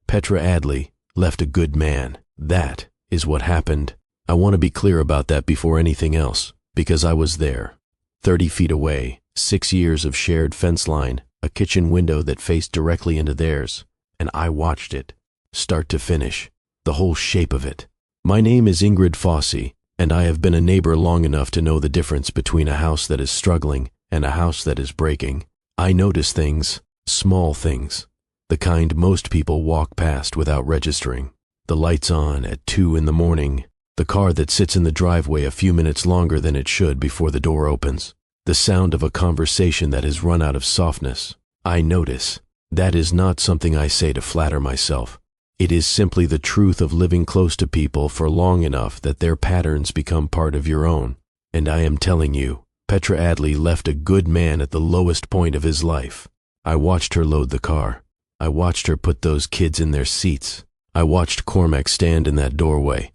Petra Adley left a good man. That is what happened. I want to be clear about that before anything else, because I was there. 30 feet away, 6 years of shared fence line, a kitchen window that faced directly into theirs, and I watched it, start to finish, the whole shape of it. My name is Ingrid Fosse, and I have been a neighbor long enough to know the difference between a house that is struggling and a house that is breaking. I notice things, small things, the kind most people walk past without registering. The lights on at 2 in the morning, the car that sits in the driveway a few minutes longer than it should before the door opens, the sound of a conversation that has run out of softness. I notice. That is not something I say to flatter myself. It is simply the truth of living close to people for long enough that their patterns become part of your own. And I am telling you, Petra Adley left a good man at the lowest point of his life. I watched her load the car. I watched her put those kids in their seats. I watched Cormac stand in that doorway.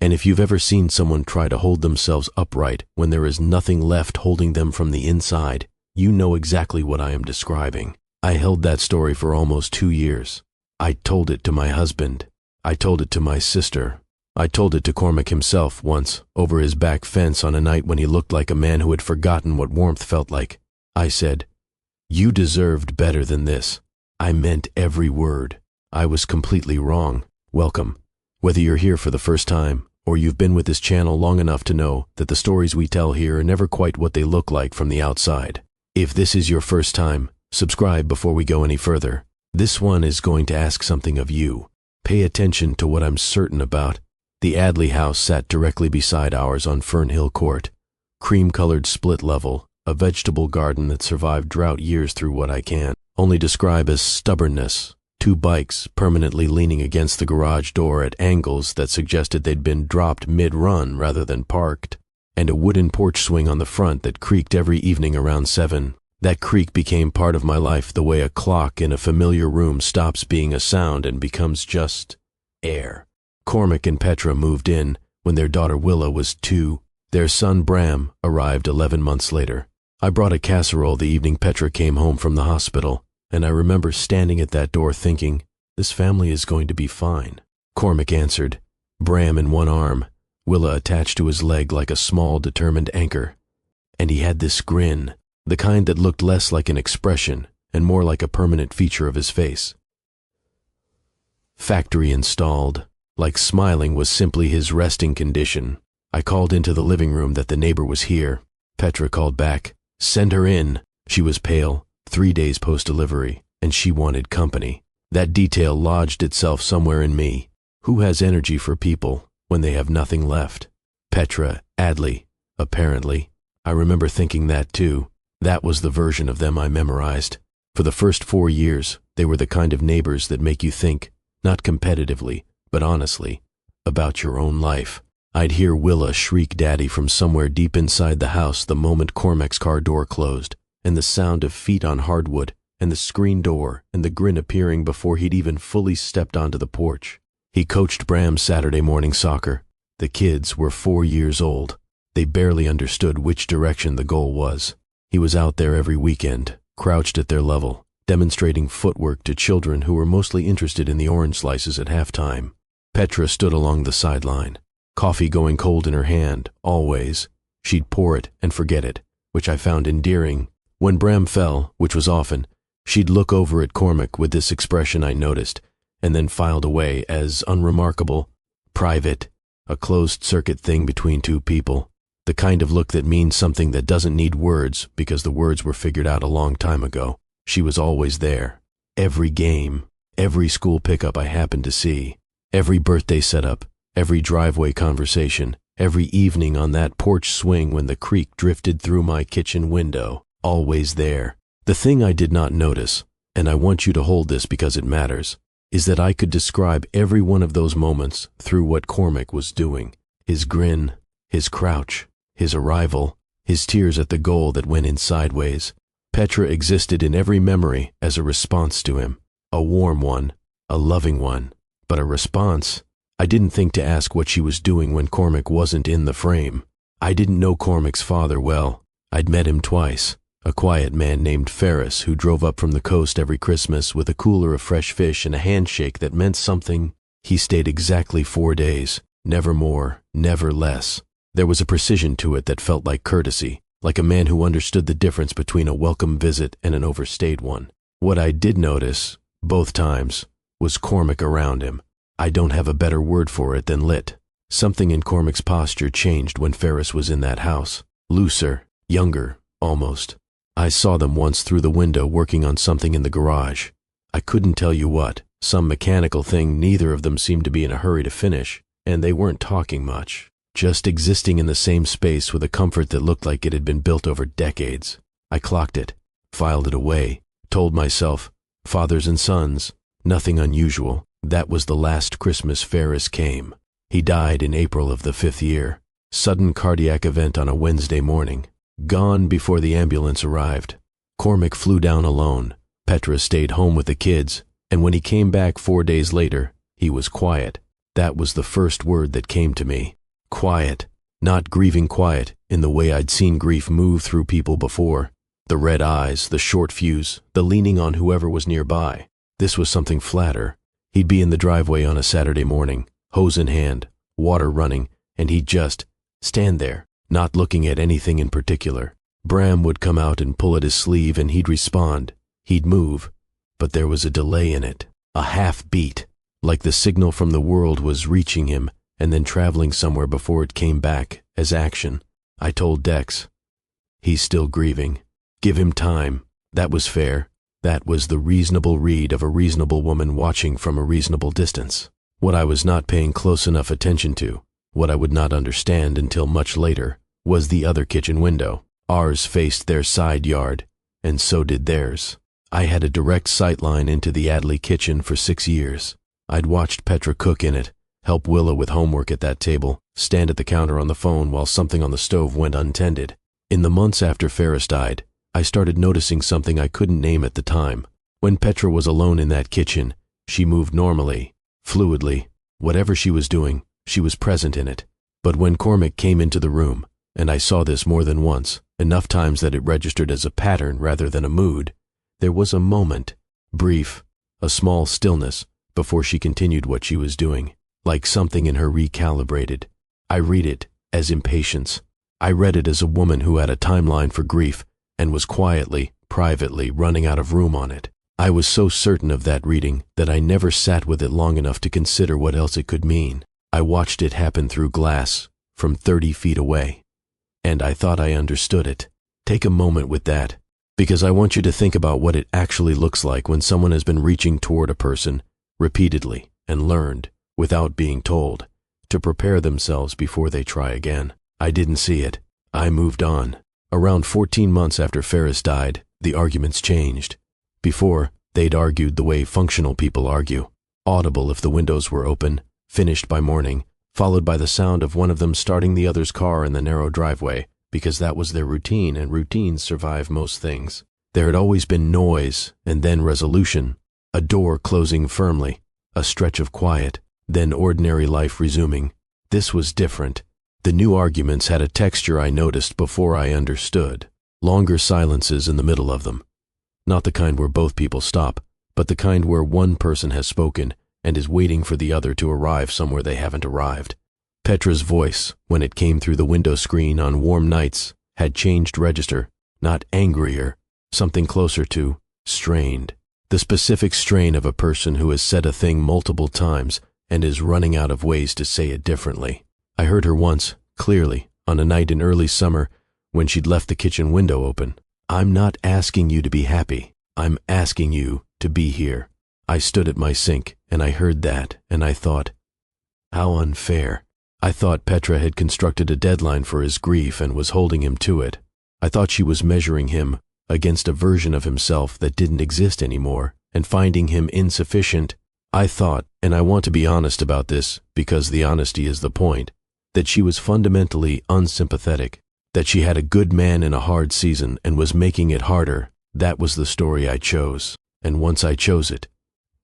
And if you've ever seen someone try to hold themselves upright when there is nothing left holding them from the inside, you know exactly what I am describing. I held that story for almost 2 years. I told it to my husband. I told it to my sister. I told it to Cormac himself once, over his back fence on a night when he looked like a man who had forgotten what warmth felt like. I said, "You deserved better than this." I meant every word. I was completely wrong. Welcome. Whether you're here for the first time, or you've been with this channel long enough to know that the stories we tell here are never quite what they look like from the outside. If this is your first time, subscribe before we go any further. This one is going to ask something of you. Pay attention to what I'm certain about. The Adley house sat directly beside ours on Fernhill Court. Cream-colored split level, a vegetable garden that survived drought years through what I can only describe as stubbornness. 2 bikes permanently leaning against the garage door at angles that suggested they'd been dropped mid-run rather than parked, and a wooden porch swing on the front that creaked every evening around 7. That creak became part of my life the way a clock in a familiar room stops being a sound and becomes just air. Cormac and Petra moved in when their daughter Willa was 2. Their son Bram arrived 11 months later. I brought a casserole the evening Petra came home from the hospital, and I remember standing at that door thinking, this family is going to be fine. Cormac answered, Bram in one arm, Willa attached to his leg like a small, determined anchor. And he had this grin, the kind that looked less like an expression and more like a permanent feature of his face. Factory installed, like smiling was simply his resting condition. I called into the living room that the neighbor was here. Petra called back, send her in. She was pale, 3 days post-delivery, and she wanted company. That detail lodged itself somewhere in me. Who has energy for people when they have nothing left? Petra Adley, apparently. I remember thinking that too. That was the version of them I memorized. For the first 4 years, they were the kind of neighbors that make you think, not competitively, but honestly, about your own life. I'd hear Willa shriek daddy from somewhere deep inside the house the moment Cormac's car door closed, and the sound of feet on hardwood, and the screen door, and the grin appearing before he'd even fully stepped onto the porch. He coached Bram's Saturday morning soccer. The kids were 4 years old. They barely understood which direction the goal was. He was out there every weekend, crouched at their level, demonstrating footwork to children who were mostly interested in the orange slices at halftime. Petra stood along the sideline, coffee going cold in her hand, always. She'd pour it and forget it, which I found endearing. When Bram fell, which was often, she'd look over at Cormac with this expression I noticed, and then filed away as unremarkable, private, a closed-circuit thing between two people. The kind of look that means something that doesn't need words because the words were figured out a long time ago. She was always there. Every game, every school pickup I happened to see, every birthday setup, every driveway conversation, every evening on that porch swing when the creek drifted through my kitchen window, always there. The thing I did not notice, and I want you to hold this because it matters, is that I could describe every one of those moments through what Cormac was doing. His grin, his crouch, his arrival, his tears at the goal that went in sideways. Petra existed in every memory as a response to him, a warm one, a loving one, but a response. I didn't think to ask what she was doing when Cormac wasn't in the frame. I didn't know Cormac's father well. I'd met him twice, a quiet man named Ferris who drove up from the coast every Christmas with a cooler of fresh fish and a handshake that meant something. He stayed exactly 4 days, never more, never less. There was a precision to it that felt like courtesy, like a man who understood the difference between a welcome visit and an overstayed one. What I did notice, both times, was Cormac around him. I don't have a better word for it than lit. Something in Cormac's posture changed when Ferris was in that house. Looser, younger, almost. I saw them once through the window working on something in the garage. I couldn't tell you what, some mechanical thing neither of them seemed to be in a hurry to finish, and they weren't talking much, just existing in the same space with a comfort that looked like it had been built over decades. I clocked it, filed it away, told myself, fathers and sons, nothing unusual. That was the last Christmas Ferris came. He died in April of the 5th year. Sudden cardiac event on a Wednesday morning. Gone before the ambulance arrived. Cormac flew down alone. Petra stayed home with the kids, and when he came back 4 days later, he was quiet. That was the first word that came to me. Quiet. Not grieving quiet in the way I'd seen grief move through people before. The red eyes, the short fuse, the leaning on whoever was nearby. This was something flatter. He'd be in the driveway on a Saturday morning, hose in hand, water running, and he'd just stand there, not looking at anything in particular. Bram would come out and pull at his sleeve and he'd respond. He'd move, but there was a delay in it, a half beat, like the signal from the world was reaching him and then traveling somewhere before it came back as action. I told Dex, he's still grieving. Give him time. That was fair. That was the reasonable read of a reasonable woman watching from a reasonable distance. What I was not paying close enough attention to, what I would not understand until much later, was the other kitchen window. Ours faced their side yard, and so did theirs. I had a direct sight line into the Adley kitchen for 6 years. I'd watched Petra cook in it, help Willa with homework at that table, stand at the counter on the phone while something on the stove went untended. In the months after Ferris died, I started noticing something I couldn't name at the time. When Petra was alone in that kitchen, she moved normally, fluidly. Whatever she was doing, she was present in it. But when Cormac came into the room, and I saw this more than once, enough times that it registered as a pattern rather than a mood, there was a moment, brief, a small stillness, before she continued what she was doing, like something in her recalibrated. I read it as impatience. I read it as a woman who had a timeline for grief and was quietly, privately running out of room on it. I was so certain of that reading that I never sat with it long enough to consider what else it could mean. I watched it happen through glass, from 30 feet away, and I thought I understood it. Take a moment with that, because I want you to think about what it actually looks like when someone has been reaching toward a person, repeatedly, and learned, without being told, to prepare themselves before they try again. I didn't see it. I moved on. Around 14 months after Ferris died, the arguments changed. Before, they'd argued the way functional people argue, audible if the windows were open, finished by morning, followed by the sound of one of them starting the other's car in the narrow driveway, because that was their routine and routines survive most things. There had always been noise and then resolution, a door closing firmly, a stretch of quiet, then ordinary life resuming. This was different. The new arguments had a texture I noticed before I understood. Longer silences in the middle of them. Not the kind where both people stop, but the kind where one person has spoken and is waiting for the other to arrive somewhere they haven't arrived. Petra's voice, when it came through the window screen on warm nights, had changed register, not angrier, something closer to strained. The specific strain of a person who has said a thing multiple times and is running out of ways to say it differently. I heard her once, clearly, on a night in early summer when she'd left the kitchen window open. I'm not asking you to be happy. I'm asking you to be here. I stood at my sink, and I heard that, and I thought, how unfair. I thought Petra had constructed a deadline for his grief and was holding him to it. I thought she was measuring him against a version of himself that didn't exist anymore and finding him insufficient. I thought, and I want to be honest about this because the honesty is the point, that she was fundamentally unsympathetic, that she had a good man in a hard season and was making it harder. That was the story I chose, and once I chose it,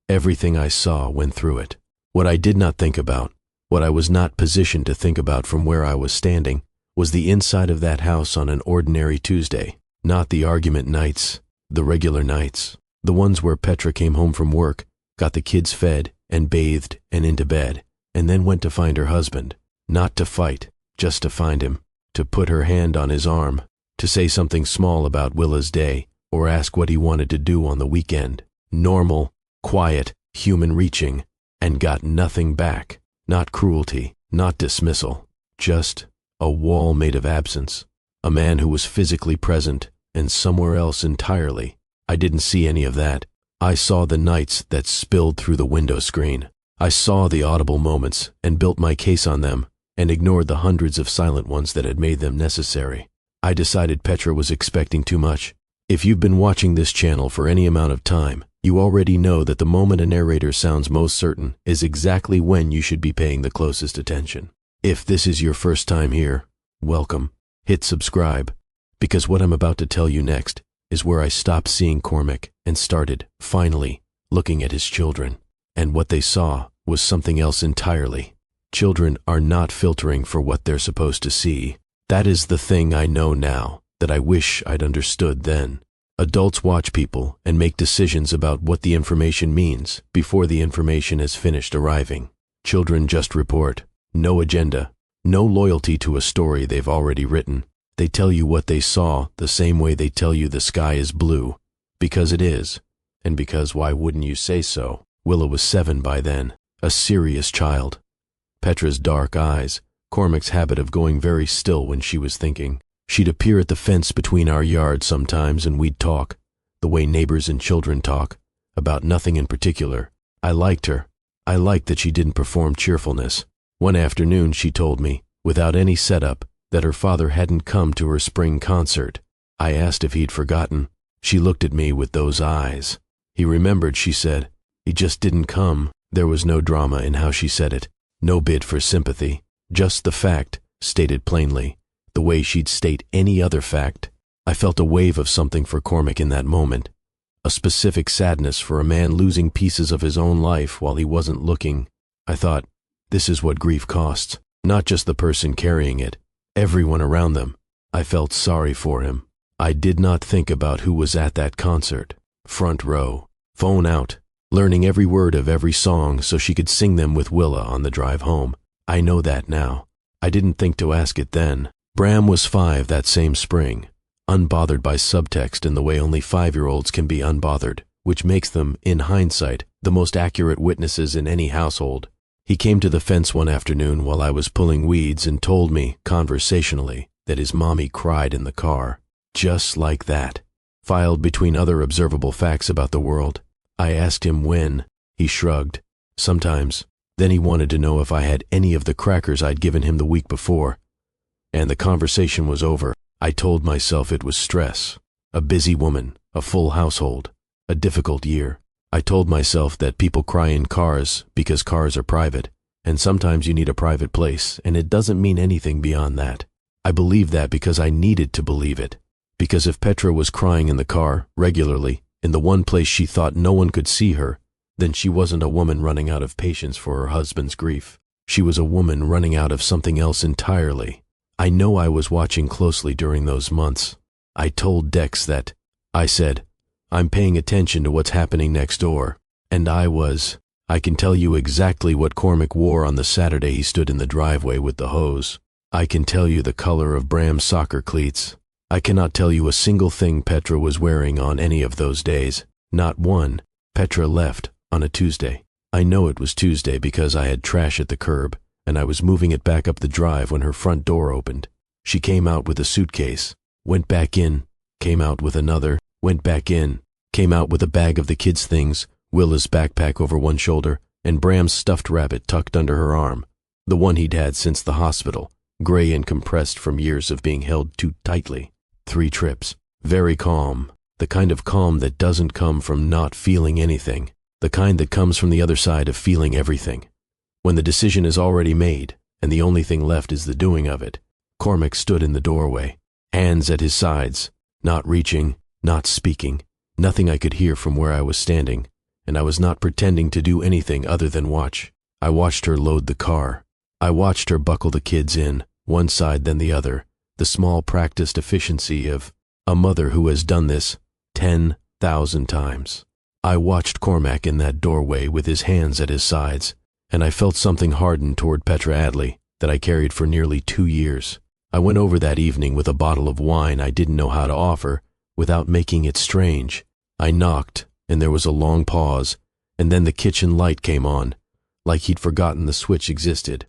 everything I saw went through it. What I did not think about, what I was not positioned to think about from where I was standing, was the inside of that house on an ordinary Tuesday. Not the argument nights, the regular nights. The ones where Petra came home from work, got the kids fed and bathed and into bed, and then went to find her husband. Not to fight, just to find him, to put her hand on his arm, to say something small about Willa's day, or ask what he wanted to do on the weekend. Normal, quiet, human reaching, and got nothing back. Not cruelty, not dismissal, just a wall made of absence. A man who was physically present and somewhere else entirely. I didn't see any of that. I saw the nights that spilled through the window screen. I saw the audible moments and built my case on them and ignored the hundreds of silent ones that had made them necessary. I decided Petra was expecting too much. If you've been watching this channel for any amount of time, you already know that the moment a narrator sounds most certain is exactly when you should be paying the closest attention. If this is your first time here, welcome. Hit subscribe, because what I'm about to tell you next is where I stopped seeing Cormac and started, finally, looking at his children. And what they saw was something else entirely. Children are not filtering for what they're supposed to see. That is the thing I know now that I wish I'd understood then. Adults watch people and make decisions about what the information means before the information has finished arriving. Children just report. No agenda. No loyalty to a story they've already written. They tell you what they saw the same way they tell you the sky is blue. Because it is. And because why wouldn't you say so? Willa was 7 by then. A serious child. Petra's dark eyes. Cormac's habit of going very still when she was thinking. She'd appear at the fence between our yards sometimes and we'd talk. The way neighbors and children talk. About nothing in particular. I liked her. I liked that she didn't perform cheerfulness. One afternoon she told me, without any setup, that her father hadn't come to her spring concert. I asked if he'd forgotten. She looked at me with those eyes. He remembered, she said. He just didn't come. There was no drama in how she said it. No bid for sympathy. Just the fact, stated plainly. The way she'd state any other fact. I felt a wave of something for Cormac in that moment. A specific sadness for a man losing pieces of his own life while he wasn't looking. I thought, this is what grief costs. Not just the person carrying it. Everyone around them. I felt sorry for him. I did not think about who was at that concert. Front row. Phone out. Learning every word of every song so she could sing them with Willa on the drive home. I know that now. I didn't think to ask it then. Bram was 5 that same spring. Unbothered by subtext in the way only 5-year-olds can be unbothered, which makes them, in hindsight, the most accurate witnesses in any household. He came to the fence one afternoon while I was pulling weeds and told me, conversationally, that his mommy cried in the car. Just like that. Filed between other observable facts about the world. I asked him when. He shrugged. Sometimes. Then he wanted to know if I had any of the crackers I'd given him the week before. And the conversation was over. I told myself it was stress. A busy woman. A full household. A difficult year. I told myself that people cry in cars because cars are private, and sometimes you need a private place, and it doesn't mean anything beyond that. I believed that because I needed to believe it. Because if Petra was crying in the car, regularly, in the one place she thought no one could see her, then she wasn't a woman running out of patience for her husband's grief. She was a woman running out of something else entirely. I know I was watching closely during those months. I told Dex that. I said, I'm paying attention to what's happening next door. And I can tell you exactly what Cormac wore on the Saturday he stood in the driveway with the hose. I can tell you the color of Bram's soccer cleats. I cannot tell you a single thing Petra was wearing on any of those days. Not one. Petra left on a Tuesday. I know it was Tuesday because I had trash at the curb, and I was moving it back up the drive when her front door opened. She came out with a suitcase, went back in, came out with another, went back in, came out with a bag of the kids' things, Willa's backpack over one shoulder, and Bram's stuffed rabbit tucked under her arm, the one he'd had since the hospital, gray and compressed from years of being held too tightly. 3 trips. Very calm. The kind of calm that doesn't come from not feeling anything. The kind that comes from the other side of feeling everything. When the decision is already made, and the only thing left is the doing of it. Cormac stood in the doorway, hands at his sides, not reaching, not speaking, nothing I could hear from where I was standing, and I was not pretending to do anything other than watch. I watched her load the car. I watched her buckle the kids in, one side then the other, the small practiced efficiency of A mother who has done this 10,000 times. I watched Cormac in that doorway with his hands at his sides, and I felt something harden toward Petra Adley that I carried for nearly 2 years. I went over that evening with a bottle of wine I didn't know how to offer without making it strange. I knocked, and there was a long pause, and then the kitchen light came on, like he'd forgotten the switch existed,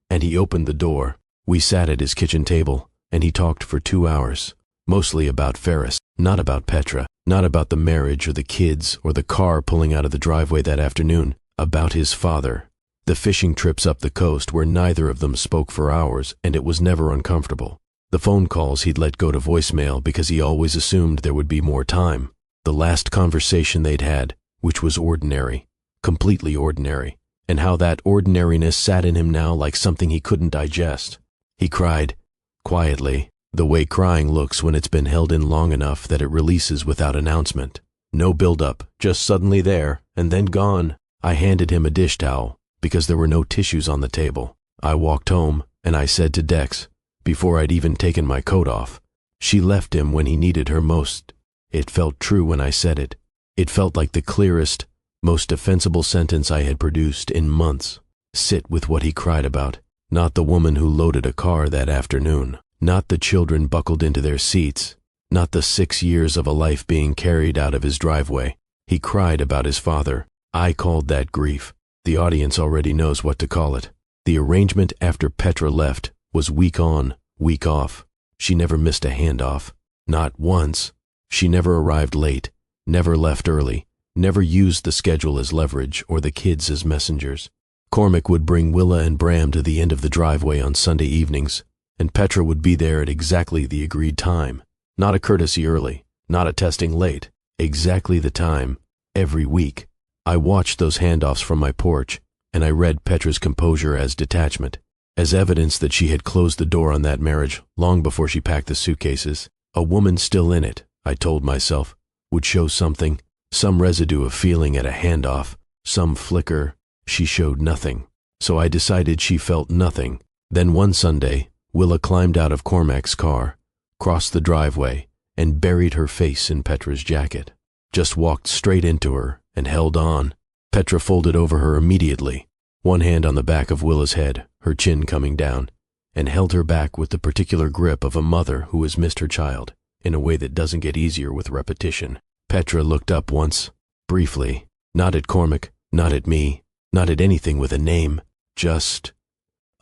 and he opened the door. We sat at his kitchen table, and he talked for 2 hours, mostly about Ferris, not about Petra, not about the marriage or the kids or the car pulling out of the driveway that afternoon, about his father. The fishing trips up the coast where neither of them spoke for hours, and it was never uncomfortable. The phone calls he'd let go to voicemail because he always assumed there would be more time. The last conversation they'd had, which was ordinary, completely ordinary, and how that ordinariness sat in him now like something he couldn't digest. He cried, quietly, the way crying looks when it's been held in long enough that it releases without announcement. No build-up, just suddenly there, and then gone. I handed him a dish towel, because there were no tissues on the table. I walked home, and I said to Dex, before I'd even taken my coat off, she left him when he needed her most. It felt true when I said it. It felt like the clearest, most defensible sentence I had produced in months. Sit with what he cried about, not the woman who loaded a car that afternoon, not the children buckled into their seats, not the 6 years of a life being carried out of his driveway. He cried about his father. I called that grief. The audience already knows what to call it. The arrangement after Petra left was week on, week off. She never missed a handoff. Not once. She never arrived late, never left early, never used the schedule as leverage or the kids as messengers. Cormac would bring Willa and Bram to the end of the driveway on Sunday evenings, and Petra would be there at exactly the agreed time. Not a courtesy early, not a testing late, exactly the time, every week. I watched those handoffs from my porch, and I read Petra's composure as detachment, as evidence that she had closed the door on that marriage long before she packed the suitcases. A woman still in it, I told myself, would show something, some residue of feeling at a handoff, some flicker. She showed nothing, so I decided she felt nothing. Then one Sunday, Willa climbed out of Cormac's car, crossed the driveway, and buried her face in Petra's jacket. Just walked straight into her and held on. Petra folded over her immediately, one hand on the back of Willa's head, her chin coming down, and held her back with the particular grip of a mother who has missed her child in a way that doesn't get easier with repetition. Petra looked up once, briefly, not at Cormac, not at me, not at anything with a name, just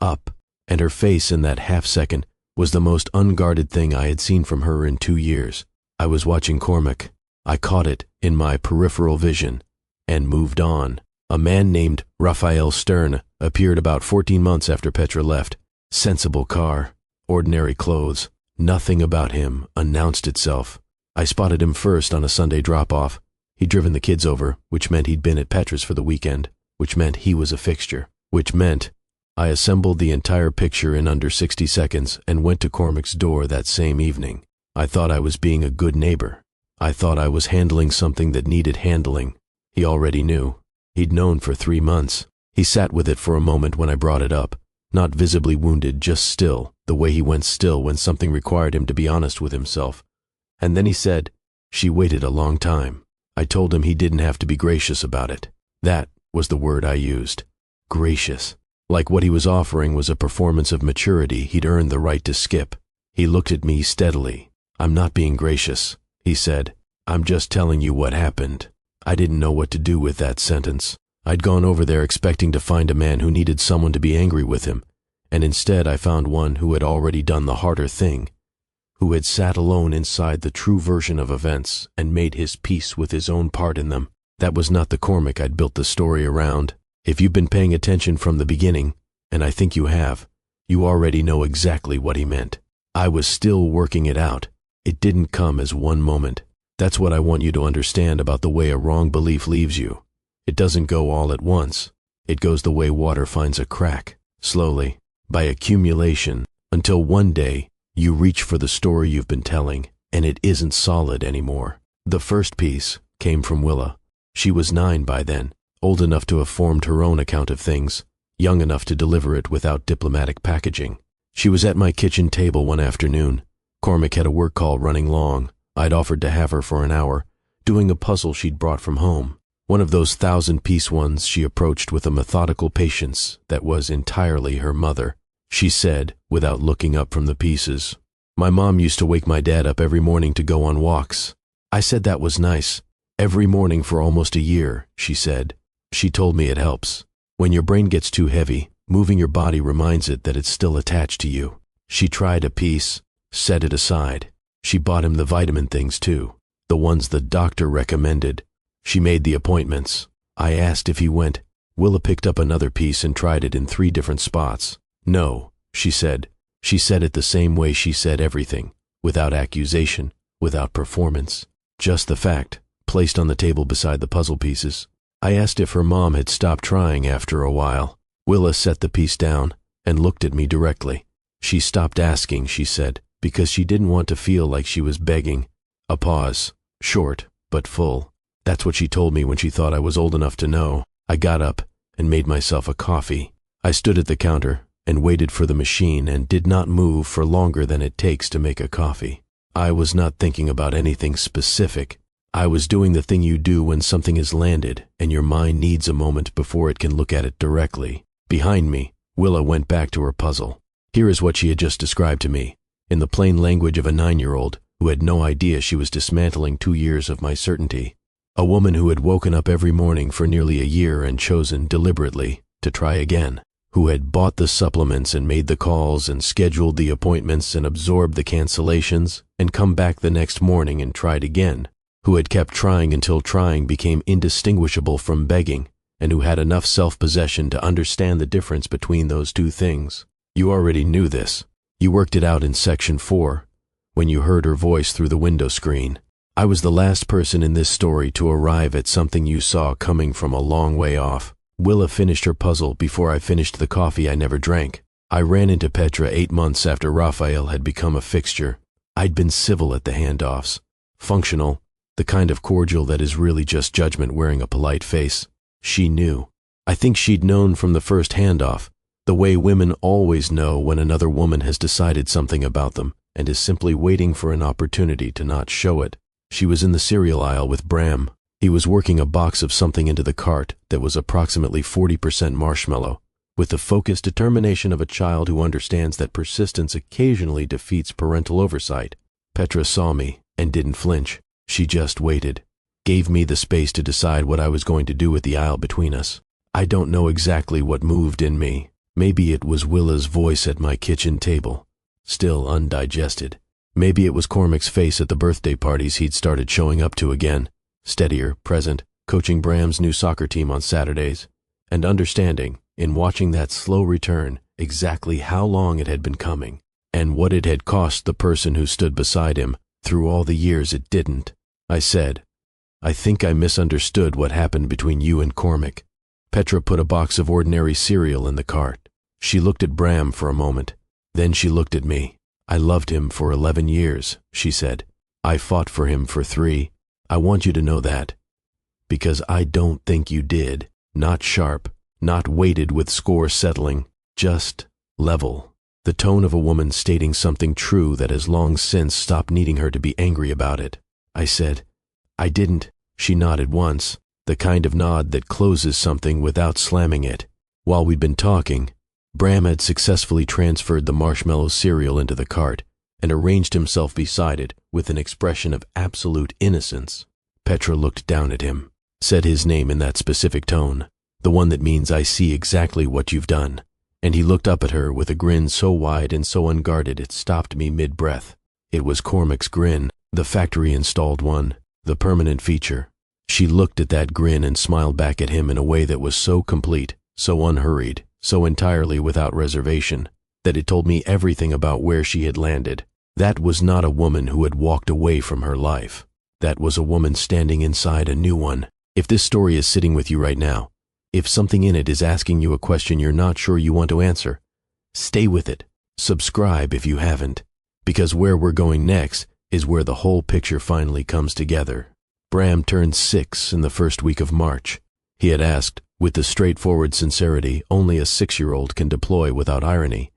up, and her face in that half-second was the most unguarded thing I had seen from her in 2 years. I was watching Cormac. I caught it in my peripheral vision and moved on. A man named Raphael Stern appeared about 14 months after Petra left. Sensible car, ordinary clothes. Nothing about him announced itself. I spotted him first on a Sunday drop-off. He'd driven the kids over, which meant he'd been at Petra's for the weekend, which meant he was a fixture, which meant I assembled the entire picture in under 60 seconds and went to Cormac's door that same evening. I thought I was being a good neighbor. I thought I was handling something that needed handling. He already knew. He'd known for 3 months. He sat with it for a moment when I brought it up, not visibly wounded, just still, the way he went still when something required him to be honest with himself. And then he said, "She waited a long time." I told him he didn't have to be gracious about it. That was the word I used. Gracious. Like what he was offering was a performance of maturity he'd earned the right to skip. He looked at me steadily. "I'm not being gracious," he said. "I'm just telling you what happened." I didn't know what to do with that sentence. I'd gone over there expecting to find a man who needed someone to be angry with him, and instead I found one who had already done the harder thing, who had sat alone inside the true version of events and made his peace with his own part in them. That was not the Cormac I'd built the story around. If you've been paying attention from the beginning, and I think you have, you already know exactly what he meant. I was still working it out. It didn't come as one moment. That's what I want you to understand about the way a wrong belief leaves you. It doesn't go all at once. It goes the way water finds a crack, slowly, by accumulation, until one day you reach for the story you've been telling, and it isn't solid anymore. The first piece came from Willa. She was 9 by then, old enough to have formed her own account of things, young enough to deliver it without diplomatic packaging. She was at my kitchen table one afternoon. Cormac had a work call running long, I'd offered to have her for an hour, doing a puzzle she'd brought from home. One of those 1,000-piece ones she approached with a methodical patience that was entirely her mother. She said, without looking up from the pieces, "My mom used to wake my dad up every morning to go on walks." I said that was nice. "Every morning for almost a year," she said. She told me it helps. When your brain gets too heavy, moving your body reminds it that it's still attached to you. She tried a piece, set it aside. She bought him the vitamin things too, the ones the doctor recommended. She made the appointments. I asked if he went. Willa picked up another piece and tried it in 3 different spots. "No," she said. She said it the same way she said everything, without accusation, without performance. Just the fact, placed on the table beside the puzzle pieces. I asked if her mom had stopped trying after a while. Willa set the piece down and looked at me directly. She stopped asking, she said, because she didn't want to feel like she was begging. A pause, short but full. That's what she told me when she thought I was old enough to know. I got up and made myself a coffee. I stood at the counter and waited for the machine and did not move for longer than it takes to make a coffee. I was not thinking about anything specific. I was doing the thing you do when something is landed and your mind needs a moment before it can look at it directly. Behind me, Willa went back to her puzzle. Here is what she had just described to me, in the plain language of a 9-year-old who had no idea she was dismantling 2 years of my certainty. A woman who had woken up every morning for nearly a year and chosen deliberately to try again, who had bought the supplements and made the calls and scheduled the appointments and absorbed the cancellations and come back the next morning and tried again, who had kept trying until trying became indistinguishable from begging, and who had enough self-possession to understand the difference between those 2 things. You already knew this. You worked it out in Section 4, when you heard her voice through the window screen. I was the last person in this story to arrive at something you saw coming from a long way off. Willa finished her puzzle before I finished the coffee I never drank. I ran into Petra 8 months after Raphael had become a fixture. I'd been civil at the handoffs. Functional, the kind of cordial that is really just judgment wearing a polite face. She knew. I think she'd known from the first handoff, the way women always know when another woman has decided something about them and is simply waiting for an opportunity to not show it. She was in the cereal aisle with Bram. He was working a box of something into the cart that was approximately 40% marshmallow, with the focused determination of a child who understands that persistence occasionally defeats parental oversight. Petra saw me and didn't flinch. She just waited, gave me the space to decide what I was going to do with the aisle between us. I don't know exactly what moved in me. Maybe it was Willa's voice at my kitchen table, still undigested. Maybe it was Cormac's face at the birthday parties he'd started showing up to again, steadier, present, coaching Bram's new soccer team on Saturdays, and understanding, in watching that slow return, exactly how long it had been coming, and what it had cost the person who stood beside him through all the years it didn't. I said, "I think I misunderstood what happened between you and Cormac." Petra put a box of ordinary cereal in the cart. She looked at Bram for a moment. Then she looked at me. "I loved him for 11 years, she said. "I fought for him for 3. I want you to know that. Because I don't think you did. Not sharp, not weighted with score settling, just level." The tone of a woman stating something true that has long since stopped needing her to be angry about it. I said, "I didn't." She nodded once, the kind of nod that closes something without slamming it. While we'd been talking, Bram had successfully transferred the marshmallow cereal into the cart and arranged himself beside it with an expression of absolute innocence. Petra looked down at him, said his name in that specific tone, the one that means "I see exactly what you've done," and he looked up at her with a grin so wide and so unguarded it stopped me mid-breath. It was Cormac's grin, the factory-installed one, the permanent feature. She looked at that grin and smiled back at him in a way that was so complete, so unhurried, so entirely without reservation, that it told me everything about where she had landed. That was not a woman who had walked away from her life. That was a woman standing inside a new one. If this story is sitting with you right now, if something in it is asking you a question you're not sure you want to answer, stay with it. Subscribe if you haven't, because where we're going next is where the whole picture finally comes together. Bram turned 6 in the first week of March. He had asked, with the straightforward sincerity only a 6-year-old can deploy without irony,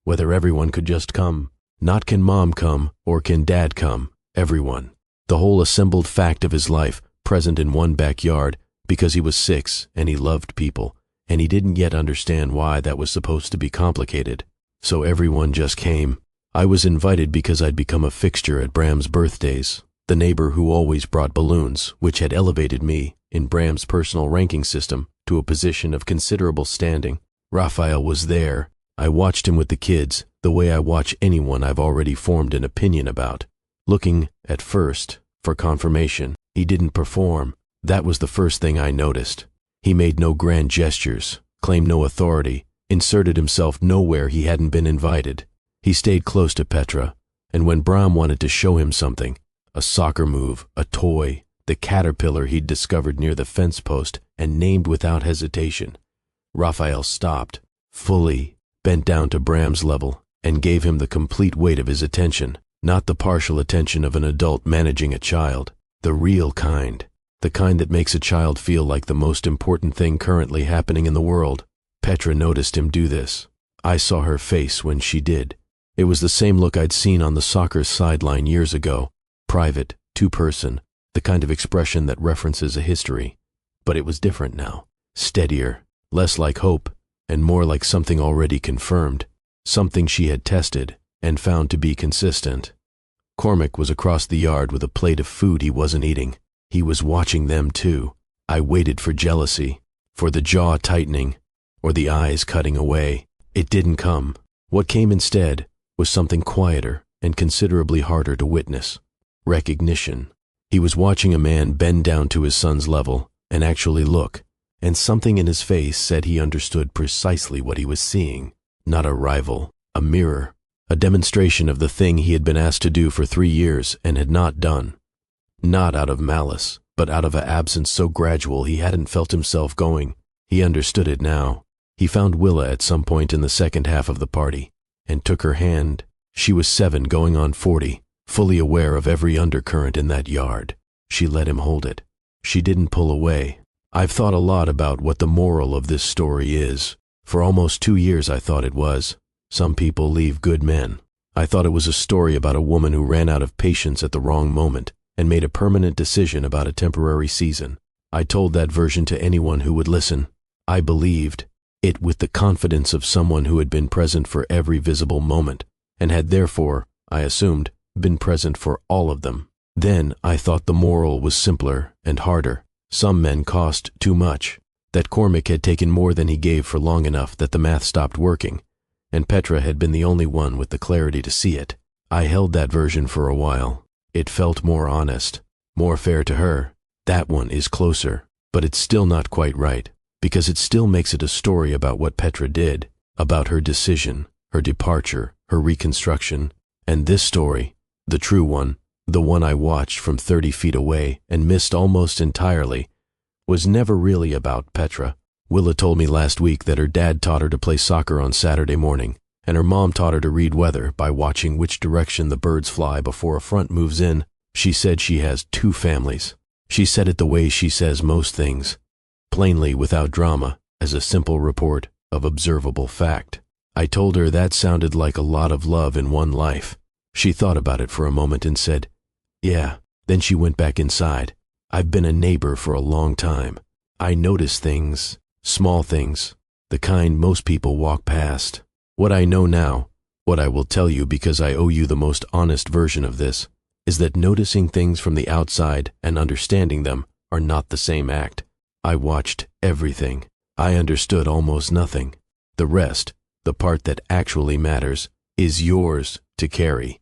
whether everyone could just come. Not can mom come or can dad come, everyone. The whole assembled fact of his life, present in one backyard, because he was 6 and he loved people, and he didn't yet understand why that was supposed to be complicated. So everyone just came. I was invited because I'd become a fixture at Bram's birthdays, the neighbor who always brought balloons, which had elevated me, in Bram's personal ranking system, to a position of considerable standing. Raphael was there. I watched him with the kids, the way I watch anyone I've already formed an opinion about. Looking, at first, for confirmation. He didn't perform. That was the first thing I noticed. He made no grand gestures, claimed no authority, inserted himself nowhere he hadn't been invited. He stayed close to Petra, and when Bram wanted to show him something, a soccer move, a toy, the caterpillar he'd discovered near the fence post and named without hesitation, Raphael stopped, fully, bent down to Bram's level, and gave him the complete weight of his attention, not the partial attention of an adult managing a child, the real kind, the kind that makes a child feel like the most important thing currently happening in the world. Petra noticed him do this. I saw her face when she did. It was the same look I'd seen on the soccer sideline years ago, private, two-person, the kind of expression that references a history. But it was different now, steadier, less like hope, and more like something already confirmed, something she had tested and found to be consistent. Cormac was across the yard with a plate of food he wasn't eating. He was watching them too. I waited for jealousy, for the jaw tightening, or the eyes cutting away. It didn't come. What came instead was something quieter and considerably harder to witness. Recognition. He was watching a man bend down to his son's level and actually look, and something in his face said he understood precisely what he was seeing. Not a rival, a mirror, a demonstration of the thing he had been asked to do for 3 years and had not done. Not out of malice, but out of an absence so gradual he hadn't felt himself going. He understood it now. He found Willa at some point in the second half of the party, and took her hand. She was 7 going on 40, fully aware of every undercurrent in that yard. She let him hold it. She didn't pull away. I've thought a lot about what the moral of this story is. For almost 2 years I thought it was. Some people leave good men. I thought it was a story about a woman who ran out of patience at the wrong moment and made a permanent decision about a temporary season. I told that version to anyone who would listen. I believed it with the confidence of someone who had been present for every visible moment, and had therefore, I assumed, been present for all of them. Then I thought the moral was simpler and harder. Some men cost too much, that Cormac had taken more than he gave for long enough that the math stopped working, and Petra had been the only one with the clarity to see it. I held that version for a while. It felt more honest, more fair to her. That one is closer, but it's still not quite right, because it still makes it a story about what Petra did, about her decision, her departure, her reconstruction. And this story, the true one, the one I watched from 30 feet away and missed almost entirely, was never really about Petra. Willa told me last week that her dad taught her to play soccer on Saturday morning, and her mom taught her to read weather by watching which direction the birds fly before a front moves in. She said she has 2 families. She said it the way she says most things, plainly without drama, as a simple report of observable fact. I told her that sounded like a lot of love in one life. She thought about it for a moment and said, "Yeah." Then she went back inside. "I've been a neighbor for a long time. I notice things, small things, the kind most people walk past. What I know now, what I will tell you because I owe you the most honest version of this, is that noticing things from the outside and understanding them are not the same act. I watched everything. I understood almost nothing. The rest, the part that actually matters, is yours to carry."